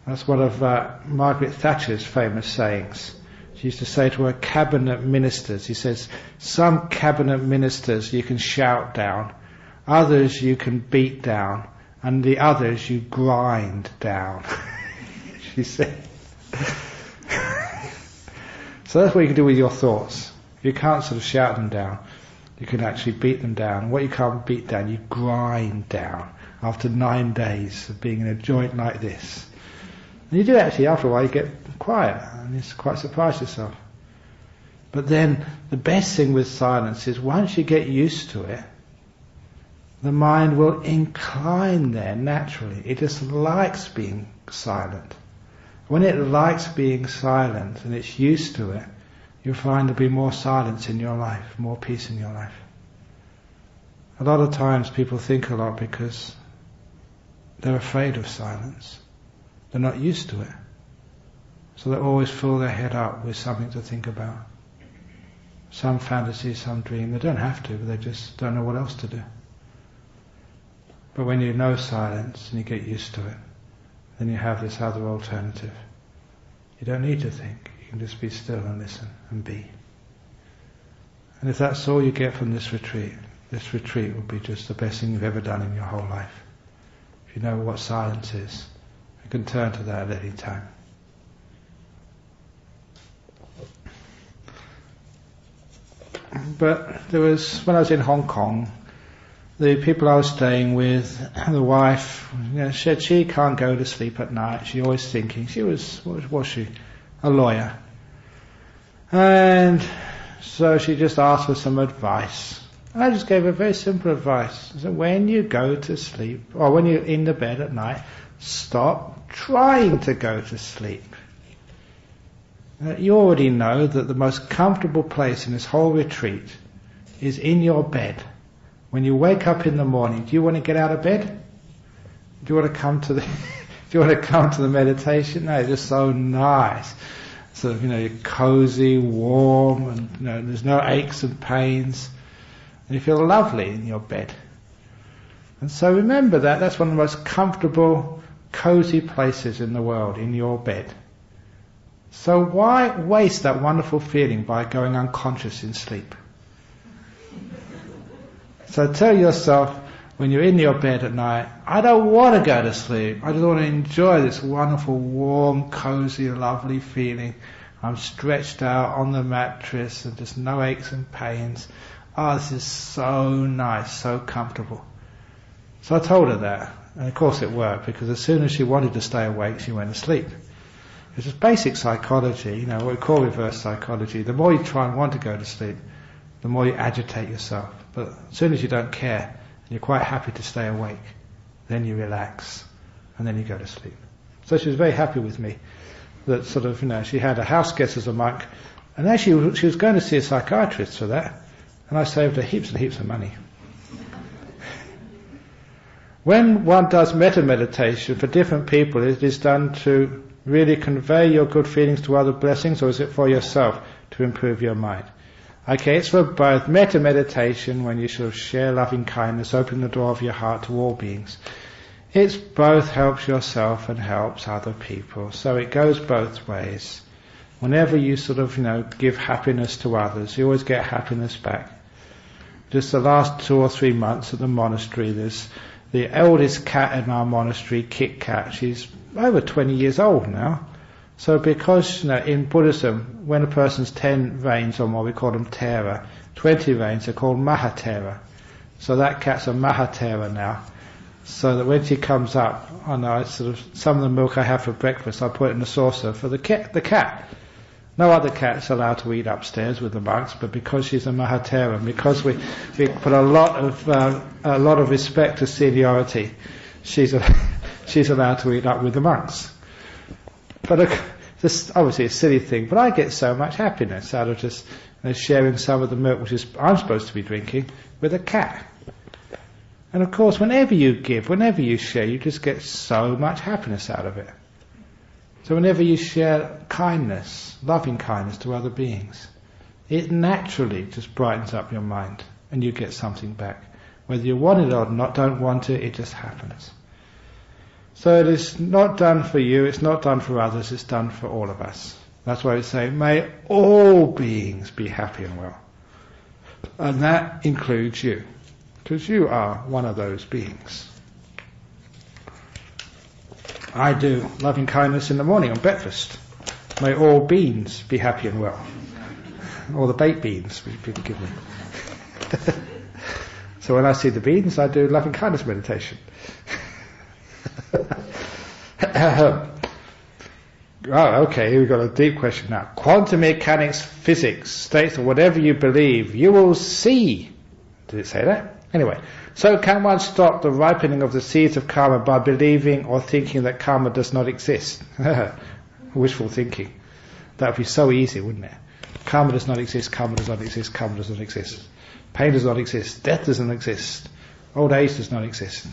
That's one of Margaret Thatcher's famous sayings. She used to say to her cabinet ministers, he says, some cabinet ministers you can shout down, others you can beat down, and the others you grind down. She said. So that's what you can do with your thoughts. You can't sort of shout them down. You can actually beat them down. And what you can't beat down, you grind down after 9 days of being in a joint like this. And you do actually, after a while, you get quiet and you quite surprise yourself. But then the best thing with silence is once you get used to it, the mind will incline there naturally. It just likes being silent. When it likes being silent and it's used to it, you'll find there'll be more silence in your life, more peace in your life. A lot of times people think a lot because they're afraid of silence. They're not used to it. So they always fill their head up with something to think about. Some fantasy, some dream. They don't have to, but they just don't know what else to do. But when you know silence and you get used to it, then you have this other alternative. You don't need to think. You can just be still and listen and be. And if that's all you get from this retreat will be just the best thing you've ever done in your whole life. If you know what silence is, you can turn to that at any time. But there was, when I was in Hong Kong, the people I was staying with, the wife, said she can't go to sleep at night. She's always thinking. She was she? A lawyer. And so she just asked for some advice. And I just gave her very simple advice. I said, when you go to sleep, or when you're in the bed at night, stop trying to go to sleep. You already know that the most comfortable place in this whole retreat is in your bed. When you wake up in the morning, do you want to get out of bed? Do you want to come to the meditation? No, it's just so nice. So you're cozy, warm, and there's no aches and pains, and you feel lovely in your bed. And so remember that's one of the most comfortable, cozy places in the world, in your bed. So why waste that wonderful feeling by going unconscious in sleep? So tell yourself, when you're in your bed at night, I don't want to go to sleep. I just want to enjoy this wonderful, warm, cozy, lovely feeling. I'm stretched out on the mattress and just no aches and pains. Oh, this is so nice, so comfortable. So I told her that. And of course it worked, because as soon as she wanted to stay awake, she went to sleep. It's just basic psychology, what we call reverse psychology. The more you try and want to go to sleep, the more you agitate yourself. But as soon as you don't care, and you're quite happy to stay awake, then you relax, and then you go to sleep. So she was very happy with me, that sort of, she had a house guest as a monk, and actually she was going to see a psychiatrist for that, and I saved her heaps and heaps of money. When one does metta-meditation for different people, it is done to really convey your good feelings to other blessings, or is it for yourself to improve your mind? Okay, it's for both. Metta-meditation, when you sort of share loving kindness, open the door of your heart to all beings. It's both helps yourself and helps other people. So it goes both ways. Whenever you sort of, give happiness to others, you always get happiness back. Just the last 2 or 3 months at the monastery, there's the eldest cat in our monastery, Kit Kat. She's over 20 years old now. So because, in Buddhism, when a person's 10 reigns or more, we call them Tera. 20 reigns are called Mahatera. So that cat's a Mahatera now. So that when she comes up, I know it's sort of, some of the milk I have for breakfast, I put it in the saucer for the cat. No other cat's allowed to eat upstairs with the monks, but because she's a Mahatera, because we put a lot of respect to seniority, she's allowed to eat up with the monks. But this obviously a silly thing, but I get so much happiness out of just sharing some of the milk which I'm supposed to be drinking with a cat. And of course, whenever you give, whenever you share, you just get so much happiness out of it. So whenever you share kindness, loving kindness to other beings, it naturally just brightens up your mind and you get something back. Whether you want it or not, don't want it, it just happens. So it is not done for you, it's not done for others, it's done for all of us. That's why we say, may all beings be happy and well. And that includes you, because you are one of those beings. I do loving kindness in the morning on breakfast. May all beans be happy and well. All the baked beans which people give me. So when I see the beans, I do loving kindness meditation. Okay, here we've got a deep question now. Quantum mechanics physics states that whatever you believe, you will see. Did it say that? Anyway, so can one stop the ripening of the seeds of karma by believing or thinking that karma does not exist? Wishful thinking. That would be so easy, wouldn't it? Karma does not exist, karma does not exist, karma does not exist. Pain does not exist, death doesn't exist, old age does not exist.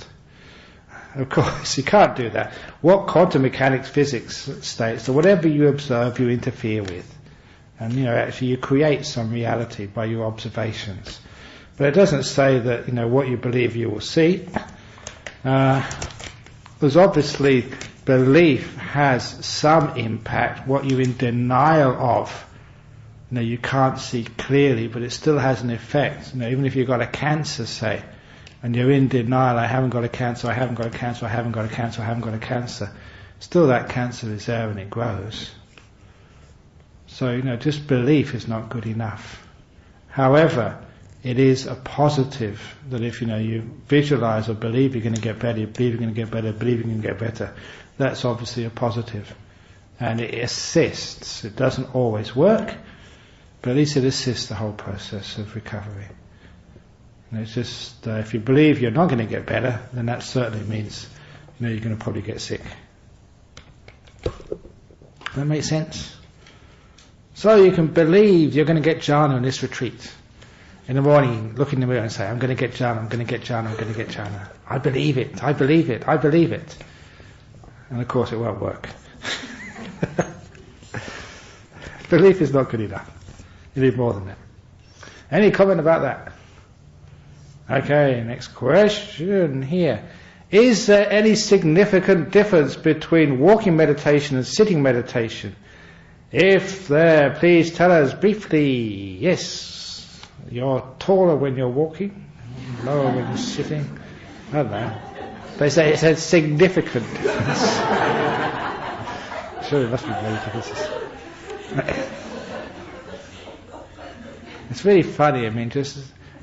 Of course, you can't do that. What quantum mechanics physics states that whatever you observe, you interfere with. And, actually you create some reality by your observations. But it doesn't say that, what you believe you will see. There's obviously belief has some impact. What you're in denial of, you can't see clearly, but it still has an effect. Even if you've got a cancer, say, and you're in denial, I haven't got a cancer, I haven't got a cancer, I haven't got a cancer, I haven't got a cancer. Still that cancer is there and it grows. So, just belief is not good enough. However, it is a positive that if you visualize or believe you're going to get better, you believe you're going to get better, believe you're going to get better, that's obviously a positive. And it assists. It doesn't always work, but at least it assists the whole process of recovery. And it's just, if you believe you're not going to get better, then that certainly means you're going to probably get sick. Does that make sense? So you can believe you're going to get jhana in this retreat. In the morning, look in the mirror and say, I'm going to get jhana, I'm going to get jhana, I'm going to get jhana. I believe it, I believe it, I believe it. And of course it won't work. Belief is not good enough. You need more than that. Any comment about that? Okay, next question here. Is there any significant difference between walking meditation and sitting meditation? If there, please tell us briefly. Yes. You're taller when you're walking, lower when you're sitting. I don't know. They say it's a significant difference. Sure, it must be very differences. It's really funny. Just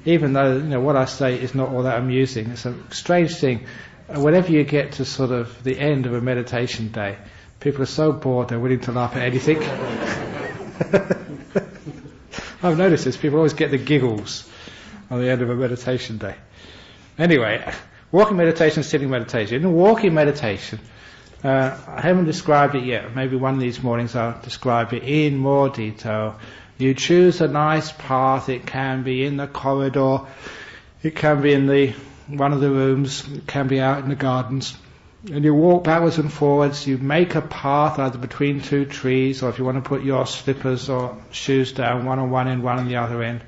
even though what I say is not all that amusing, it's a strange thing. Whenever you get to sort of the end of a meditation day, people are so bored they're willing to laugh at anything. I've noticed this, people always get the giggles on the end of a meditation day. Anyway, walking meditation, sitting meditation. In walking meditation, I haven't described it yet. Maybe one of these mornings I'll describe it in more detail. You choose a nice path. It can be in the corridor, it can be in one of the rooms, it can be out in the gardens. And you walk backwards and forwards, you make a path either between two trees, or if you want to put your slippers or shoes down, one on one end, one on the other end.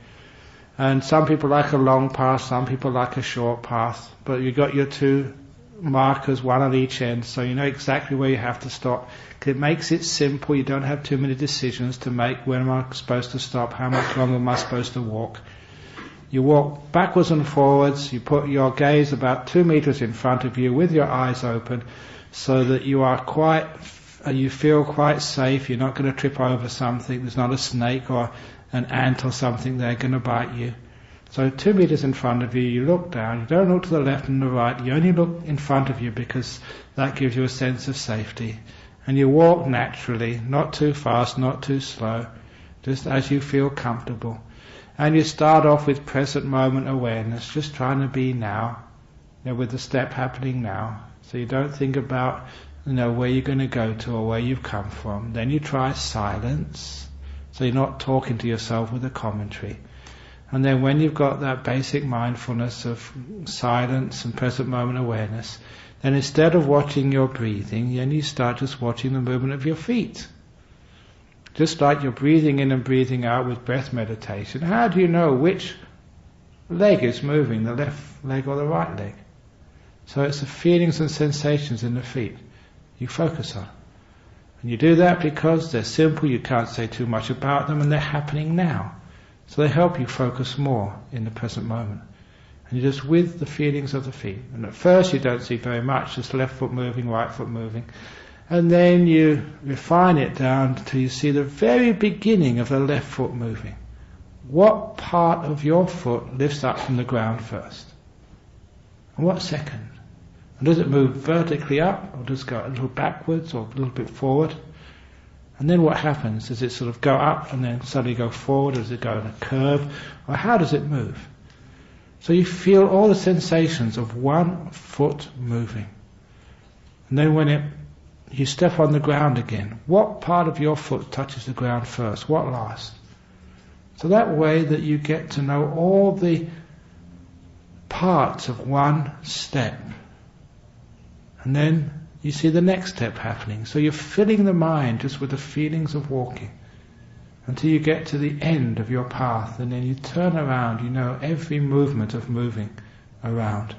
And some people like a long path, some people like a short path, but you've got your two markers, one on each end, so you know exactly where you have to stop. It makes it simple, you don't have too many decisions to make. When am I supposed to stop? How much longer am I supposed to walk? You walk backwards and forwards, you put your gaze about 2 meters in front of you with your eyes open, so that you feel quite safe, you're not going to trip over something, there's not a snake or an ant or something there going to bite you. So 2 meters in front of you, you look down, you don't look to the left and the right, you only look in front of you because that gives you a sense of safety. And you walk naturally, not too fast, not too slow, just as you feel comfortable. And you start off with present moment awareness, just trying to be now, with the step happening now. So you don't think about, where you're going to go to or where you've come from. Then you try silence, so you're not talking to yourself with a commentary. And then when you've got that basic mindfulness of silence and present moment awareness, then instead of watching your breathing, then you start just watching the movement of your feet. Just like you're breathing in and breathing out with breath meditation, how do you know which leg is moving, the left leg or the right leg? So it's the feelings and sensations in the feet you focus on. And you do that because they're simple, you can't say too much about them, and they're happening now. So they help you focus more in the present moment. And you're just with the feelings of the feet. And at first you don't see very much, just left foot moving, right foot moving. And then you refine it down till you see the very beginning of the left foot moving. What part of your foot lifts up from the ground first? And what second? And does it move vertically up, or does it go a little backwards or a little bit forward? And then what happens? Does it sort of go up and then suddenly go forward? Does it go in a curve? Or how does it move? So you feel all the sensations of one foot moving. And then when you step on the ground again, what part of your foot touches the ground first? What last? So that way that you get to know all the parts of one step. And then you see the next step happening. So you're filling the mind just with the feelings of walking until you get to the end of your path, and then you turn around, you know every movement of moving around,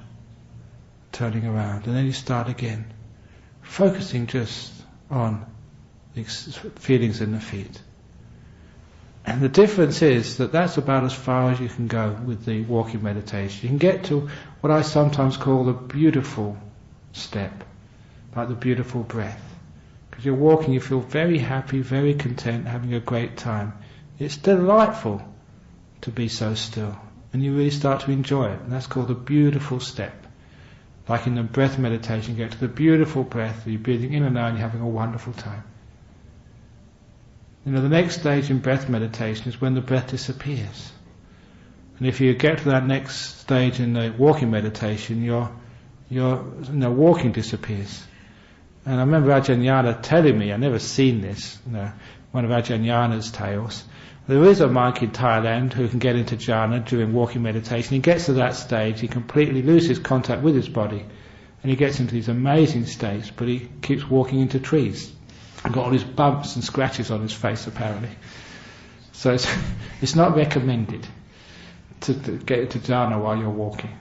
turning around, and then you start again, focusing just on the feelings in the feet. And the difference is that that's about as far as you can go with the walking meditation. You can get to what I sometimes call the beautiful step, like the beautiful breath. Because you're walking, you feel very happy, very content, having a great time. It's delightful to be so still, and you really start to enjoy it. And that's called the beautiful step. Like in the breath meditation, you get to the beautiful breath, you're breathing in and out and you're having a wonderful time. The next stage in breath meditation is when the breath disappears. And if you get to that next stage in the walking meditation, your walking disappears. And I remember Ajahn Yana telling me, I've never seen this, one of Ajahn Yana's tales. There is a monk in Thailand who can get into jhana during walking meditation. He gets to that stage, he completely loses contact with his body, and he gets into these amazing states, but he keeps walking into trees. He's got all these bumps and scratches on his face apparently. So it's not recommended to get into jhana while you're walking.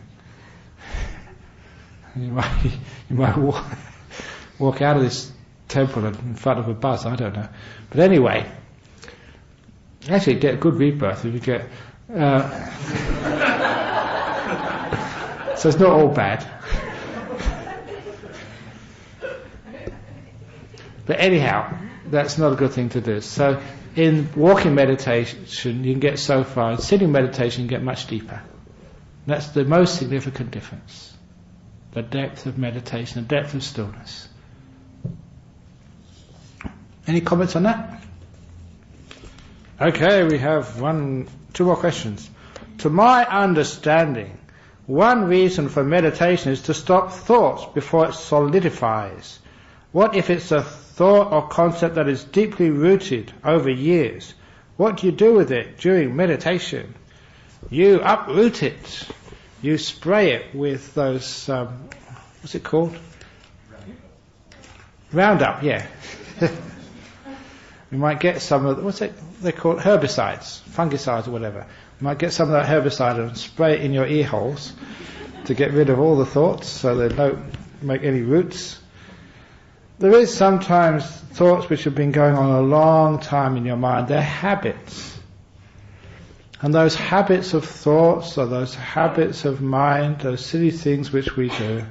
You might walk out of this temple in front of a bus, I don't know. But anyway, actually get a good rebirth if you get... so it's not all bad. But anyhow, that's not a good thing to do. So in walking meditation you can get so far, in sitting meditation you can get much deeper. That's the most significant difference. The depth of meditation, the depth of stillness. Any comments on that? Okay, we have two more questions. To my understanding, one reason for meditation is to stop thoughts before it solidifies. What if it's a thought or concept that is deeply rooted over years? What do you do with it during meditation? You uproot it. You spray it with those, what's it called? Roundup, yeah. We might get some of, what's it, they're called herbicides, fungicides or whatever. You might get some of that herbicide and spray it in your ear holes to get rid of all the thoughts so they don't make any roots. There is sometimes thoughts which have been going on a long time in your mind. They're habits. And those habits of thoughts, or those habits of mind, those silly things which we do,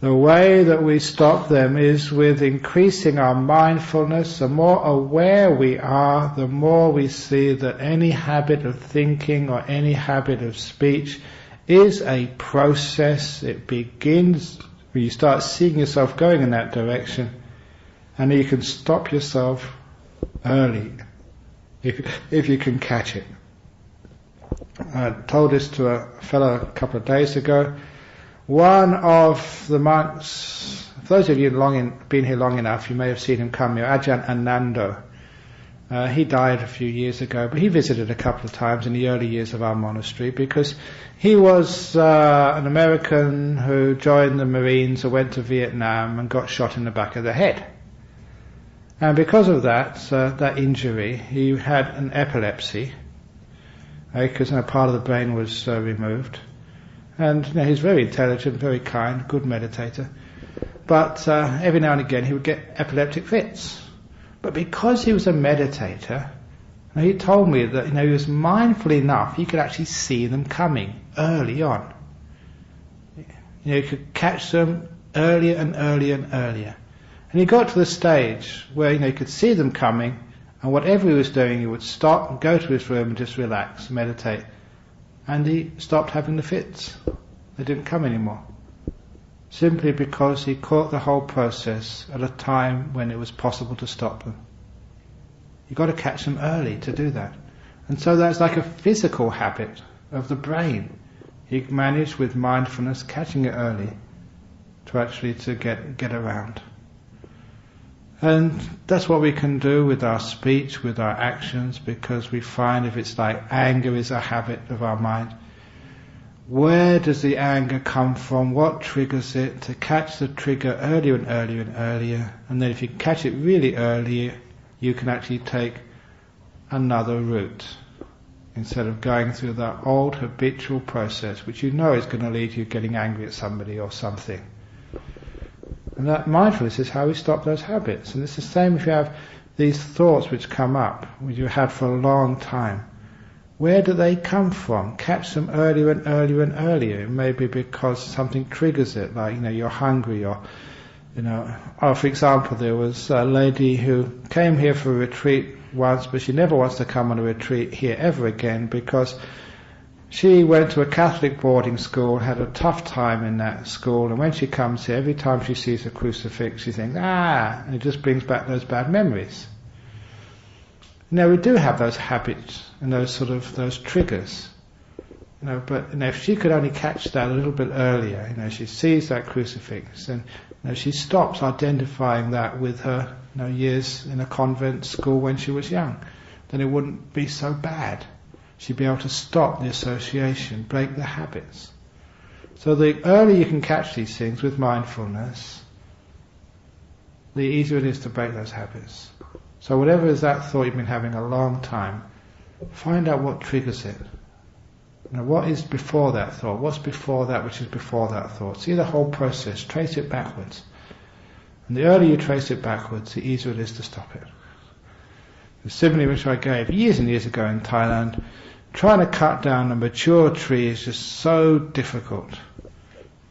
the way that we stop them is with increasing our mindfulness. The more aware we are, the more we see that any habit of thinking or any habit of speech is a process. It begins when you start seeing yourself going in that direction, And you can stop yourself early if you can catch it. I told this to a fellow a couple of days ago. One of the monks, for those of you been here long enough, you may have seen him come here, Ajahn Anando. He died a few years ago, but he visited a couple of times in the early years of our monastery because he was an American who joined the Marines or went to Vietnam and got shot in the back of the head. And because of that injury, he had an epilepsy, because part of the brain was removed. And he's very intelligent, very kind, good meditator. But every now and again he would get epileptic fits. But because he was a meditator, he told me that he was mindful enough, he could actually see them coming early on. He could catch them earlier and earlier and earlier. And he got to the stage where he could see them coming, and whatever he was doing, he would stop and go to his room and just relax, meditate. And he stopped having the fits. They didn't come anymore. Simply because he caught the whole process at a time when it was possible to stop them. You've got to catch them early to do that. And so that's like a physical habit of the brain. He managed with mindfulness, catching it early, to get around. And that's what we can do with our speech, with our actions, because we find if it's like anger is a habit of our mind, where does the anger come from? What triggers it? To catch the trigger earlier and earlier and earlier. And then if you catch it really early, you can actually take another route. Instead of going through that old habitual process, which you know is going to lead you getting angry at somebody or something. And that mindfulness is how we stop those habits. And it's the same if you have these thoughts which come up, which you had for a long time. Where do they come from? Catch them earlier and earlier and earlier. It may be because something triggers it, like you're hungry, or for example, there was a lady who came here for a retreat once, but she never wants to come on a retreat here ever again because she went to a Catholic boarding school, had a tough time in that school, and when she comes here, every time she sees a crucifix, she thinks, and it just brings back those bad memories. We do have those habits and those triggers, but if she could only catch that a little bit earlier, she sees that crucifix and she stops identifying that with her years in a convent school when she was young, then it wouldn't be so bad. She'd be able to stop the association, break the habits. So the earlier you can catch these things with mindfulness, the easier it is to break those habits. So whatever is that thought you've been having a long time, find out what triggers it. What is before that thought? What's before that which is before that thought? See the whole process, trace it backwards. And the earlier you trace it backwards, the easier it is to stop it. The simile which I gave years and years ago in Thailand, trying to cut down a mature tree is just so difficult.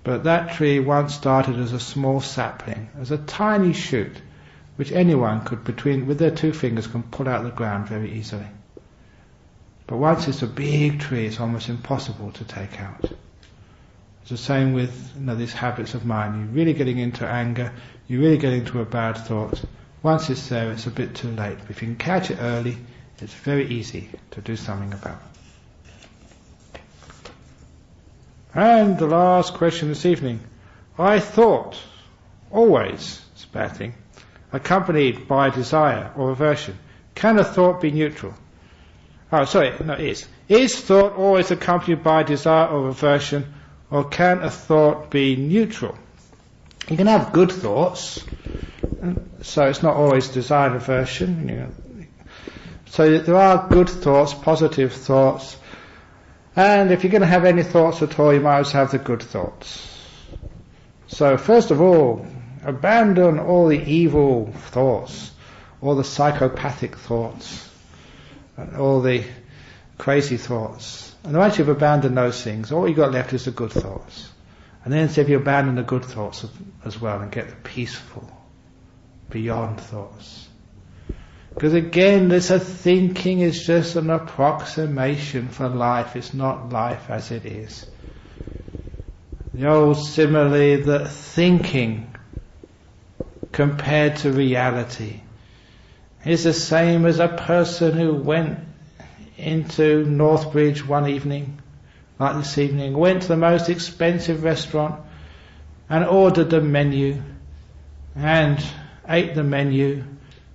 But that tree once started as a small sapling, as a tiny shoot, which anyone could, with their two fingers, can pull out of the ground very easily. But once it's a big tree, it's almost impossible to take out. It's the same with these habits of mind. You're really getting into anger, you're really getting into a bad thought. Once it's there, it's a bit too late. But if you can catch it early, it's very easy to do something about it. And the last question this evening. I thought, always, it's a bad thing, accompanied by desire or aversion. Can a thought be neutral? Is thought always accompanied by desire or aversion, or can a thought be neutral? You can have good thoughts, so it's not always desire and aversion. So there are good thoughts, positive thoughts, and if you're going to have any thoughts at all, you might as well have the good thoughts. So first of all, abandon all the evil thoughts, all the psychopathic thoughts, and all the crazy thoughts. And once you've abandoned those things, all you've got left is the good thoughts. And then see if you abandon the good thoughts as well and get the peaceful, beyond thoughts. Because again, thinking is just an approximation for life. It's not life as it is. The old simile that thinking compared to reality. It's the same as a person who went into Northbridge one evening, like this evening, went to the most expensive restaurant and ordered the menu and ate the menu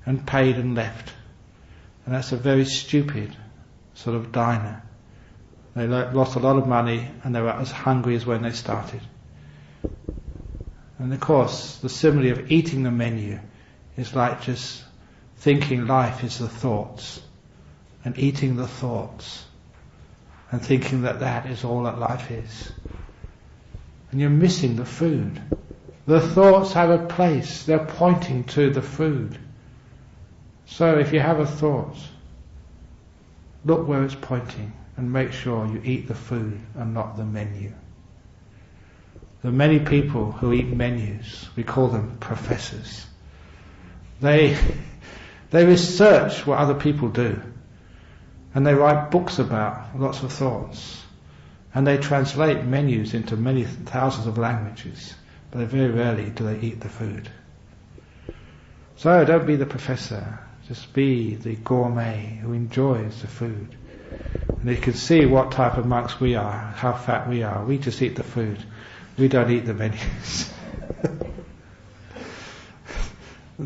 and paid and left. And that's a very stupid sort of diner. They lost a lot of money and they were as hungry as when they started. And of course, the simile of eating the menu is like just thinking life is the thoughts, and eating the thoughts, and thinking that that is all that life is. And you're missing the food. The thoughts have a place, they're pointing to the food. So if you have a thought, look where it's pointing and make sure you eat the food and not the menu. The many people who eat menus, we call them professors. They research what other people do, and they write books about lots of thoughts, and they translate menus into many thousands of languages, but very rarely do they eat the food. So don't be the professor, just be the gourmet who enjoys the food. And you can see what type of monks we are, how fat we are. We just eat the food. We don't eat the menus.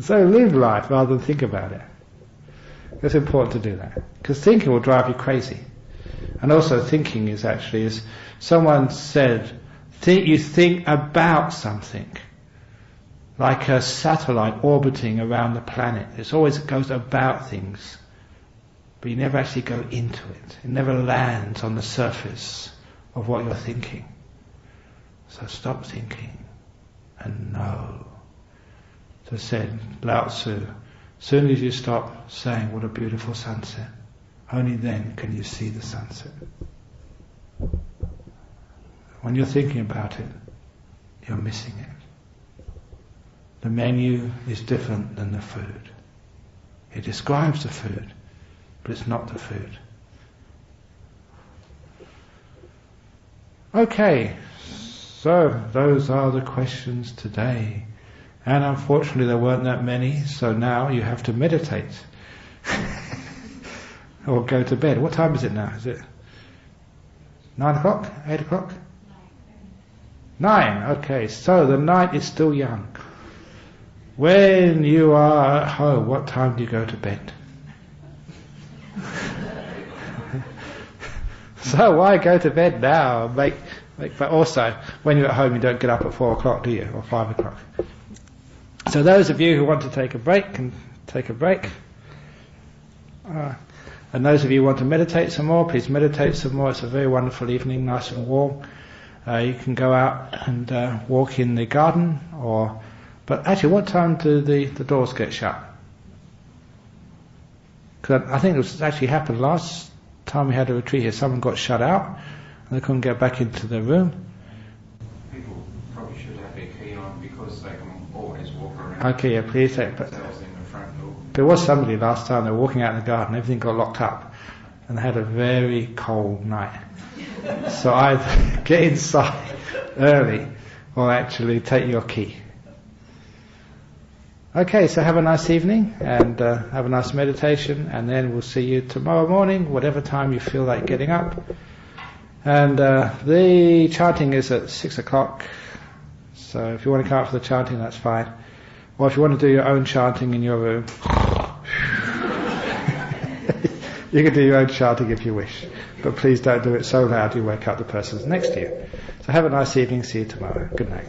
So live life rather than think about it. It's important to do that, because thinking will drive you crazy. And also thinking is actually, as someone said, you think about something, like a satellite orbiting around the planet. It always goes about things, but you never actually go into it. It never lands on the surface of what you're thinking. So stop thinking and know. So said Lao Tzu, as soon as you stop saying what a beautiful sunset, only then can you see the sunset. When you're thinking about it, you're missing it. The menu is different than the food. It describes the food, but it's not the food. Okay, so those are the questions today. And unfortunately there weren't that many, so now you have to meditate. Or go to bed. What time is it now? Is it 9 o'clock? 8 o'clock? 9, okay, so the night is still young. When you are at home, what time do you go to bed? So why go to bed now? But also, when you're at home you don't get up at 4 o'clock, do you? Or 5 o'clock. So those of you who want to take a break can take a break. And those of you who want to meditate some more, please meditate some more. It's a very wonderful evening, nice and warm. You can go out and walk in the garden, but actually what time do the doors get shut? Because I think it actually happened last time we had a retreat here. Someone got shut out and they couldn't get back into their room. People probably should have their key on because they can always walk around. Okay, yeah, please take. But there was somebody last time, they were walking out in the garden, everything got locked up, and they had a very cold night. So either get inside early or actually take your key. Okay, so have a nice evening and have a nice meditation, and then we'll see you tomorrow morning, whatever time you feel like getting up. And the chanting is at 6 o'clock, so if you want to come up for the chanting, that's fine. Or if you want to do your own chanting in your room, you can do your own chanting if you wish, but please don't do it so loud you wake up the person next to you. So have a nice evening, see you tomorrow. Good night.